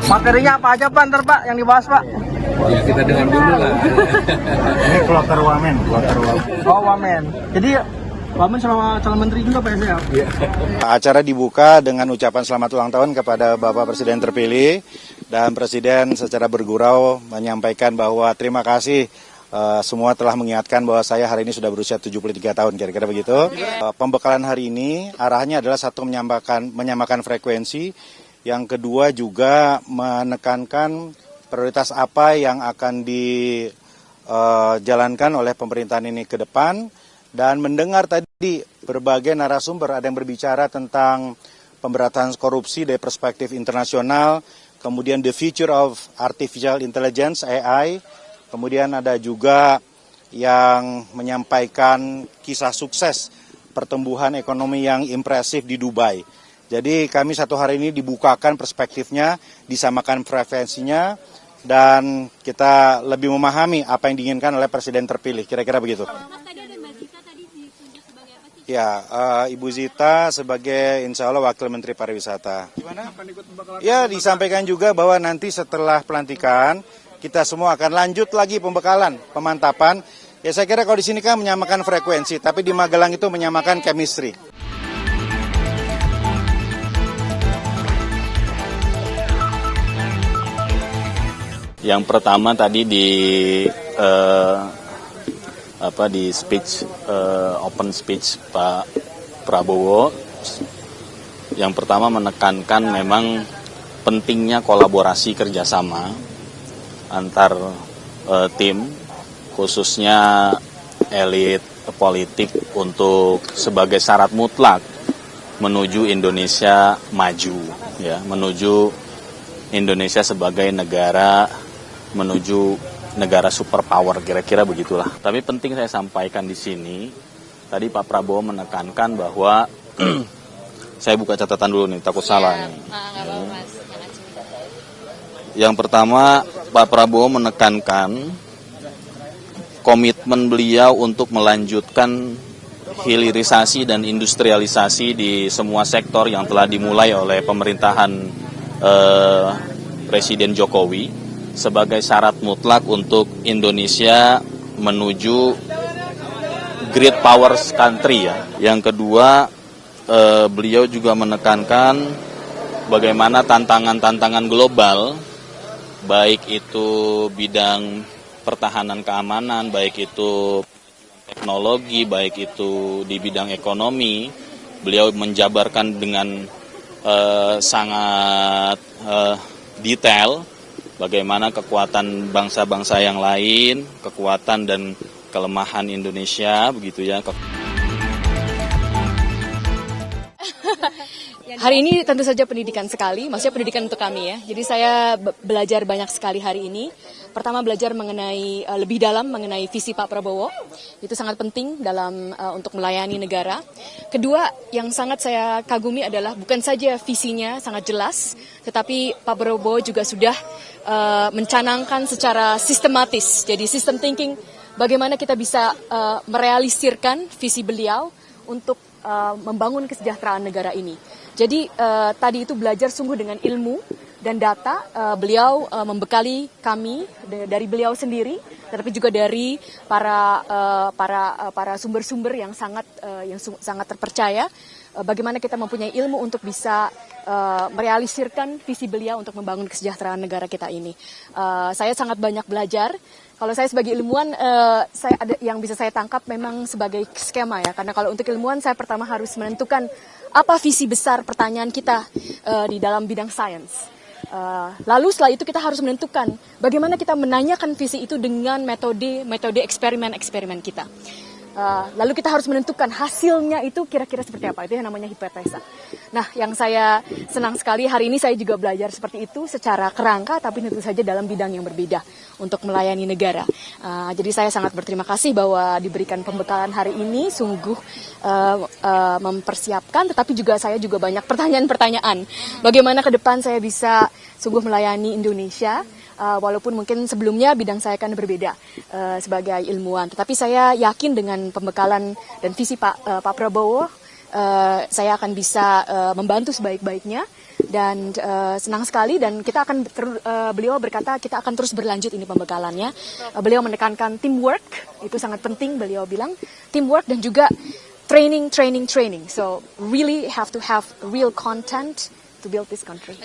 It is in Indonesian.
Materinya apa aja Pak ntar Pak yang dibahas Pak? Ya kita dengar dulu lah. Ini kloter wamen. Oh Wamen. Jadi Wamen sama calon menteri juga Pak ya? Acara dibuka dengan ucapan selamat ulang tahun kepada Bapak Presiden terpilih, dan Presiden secara bergurau menyampaikan bahwa terima kasih semua telah mengingatkan bahwa saya hari ini sudah berusia 73 tahun, kira-kira begitu. Pembekalan hari ini arahnya adalah satu menyamakan frekuensi, yang kedua juga menekankan prioritas apa yang akan dijalankan oleh pemerintahan ini ke depan, dan mendengar tadi berbagai narasumber, ada yang berbicara tentang pemberantasan korupsi dari perspektif internasional, kemudian the future of artificial intelligence AI, kemudian ada juga yang menyampaikan kisah sukses pertumbuhan ekonomi yang impresif di Dubai. Jadi kami satu hari ini dibukakan perspektifnya, disamakan frekuensinya, dan kita lebih memahami apa yang diinginkan oleh Presiden terpilih, kira-kira begitu. Ya, Ibu Zita sebagai insya Allah Wakil Menteri Pariwisata. Gimana? Ya, disampaikan juga bahwa nanti setelah pelantikan, kita semua akan lanjut lagi pembekalan, pemantapan. Ya saya kira kalau di sini kan menyamakan frekuensi, tapi di Magelang itu menyamakan chemistry. Yang pertama tadi di speech open speech Pak Prabowo, yang pertama menekankan memang pentingnya kolaborasi kerjasama antar tim, khususnya elit politik, untuk sebagai syarat mutlak menuju Indonesia maju, ya, menuju Indonesia sebagai negara, menuju negara superpower, kira-kira begitulah. Tapi penting saya sampaikan di sini, tadi Pak Prabowo menekankan bahwa saya buka catatan dulu nih, takut salah nih. Yang pertama, Pak Prabowo menekankan komitmen beliau untuk melanjutkan hilirisasi dan industrialisasi di semua sektor yang telah dimulai oleh pemerintahan Presiden Jokowi sebagai syarat mutlak untuk Indonesia menuju great powers country, ya. Yang kedua, beliau juga menekankan bagaimana tantangan-tantangan global, baik itu bidang pertahanan keamanan, baik itu teknologi, baik itu di bidang ekonomi, beliau menjabarkan dengan sangat detail bagaimana kekuatan bangsa-bangsa yang lain, kekuatan dan kelemahan Indonesia, begitu ya. Hari ini tentu saja pendidikan sekali, maksudnya pendidikan untuk kami ya. Jadi saya belajar banyak sekali hari ini. Pertama belajar mengenai lebih dalam mengenai visi Pak Prabowo, itu sangat penting dalam untuk melayani negara. Kedua yang sangat saya kagumi adalah bukan saja visinya sangat jelas, tetapi Pak Prabowo juga sudah mencanangkan secara sistematis, jadi system thinking, bagaimana kita bisa merealisirkan visi beliau untuk membangun kesejahteraan negara ini. Jadi tadi itu belajar sungguh dengan ilmu dan data, beliau membekali kami dari beliau sendiri, tetapi juga dari para sumber-sumber yang sangat terpercaya. Bagaimana kita mempunyai ilmu untuk bisa merealisirkan visi beliau untuk membangun kesejahteraan negara kita ini. Saya sangat banyak belajar. Kalau saya sebagai ilmuwan, saya ada yang bisa saya tangkap memang sebagai skema ya. Karena kalau untuk ilmuwan saya pertama harus menentukan apa visi besar pertanyaan kita di dalam bidang sains. Lalu setelah itu kita harus menentukan bagaimana kita menanyakan visi itu dengan metode eksperimen kita. Lalu kita harus menentukan hasilnya itu kira-kira seperti apa, itu yang namanya hipotesa. Nah, yang saya senang sekali hari ini saya juga belajar seperti itu secara kerangka, tapi tentu saja dalam bidang yang berbeda untuk melayani negara. Jadi saya sangat berterima kasih bahwa diberikan pembekalan hari ini, sungguh mempersiapkan, tetapi juga saya juga banyak pertanyaan-pertanyaan. Bagaimana ke depan saya bisa sungguh melayani Indonesia, walaupun mungkin sebelumnya bidang saya kan berbeda sebagai ilmuwan. Tetapi saya yakin dengan pembekalan dan visi Pak Prabowo, saya akan bisa membantu sebaik-baiknya dan senang sekali, dan kita akan beliau berkata kita akan terus berlanjut ini pembekalannya. Beliau menekankan teamwork, itu sangat penting, beliau bilang teamwork dan juga training. So really have to have real content to build this country.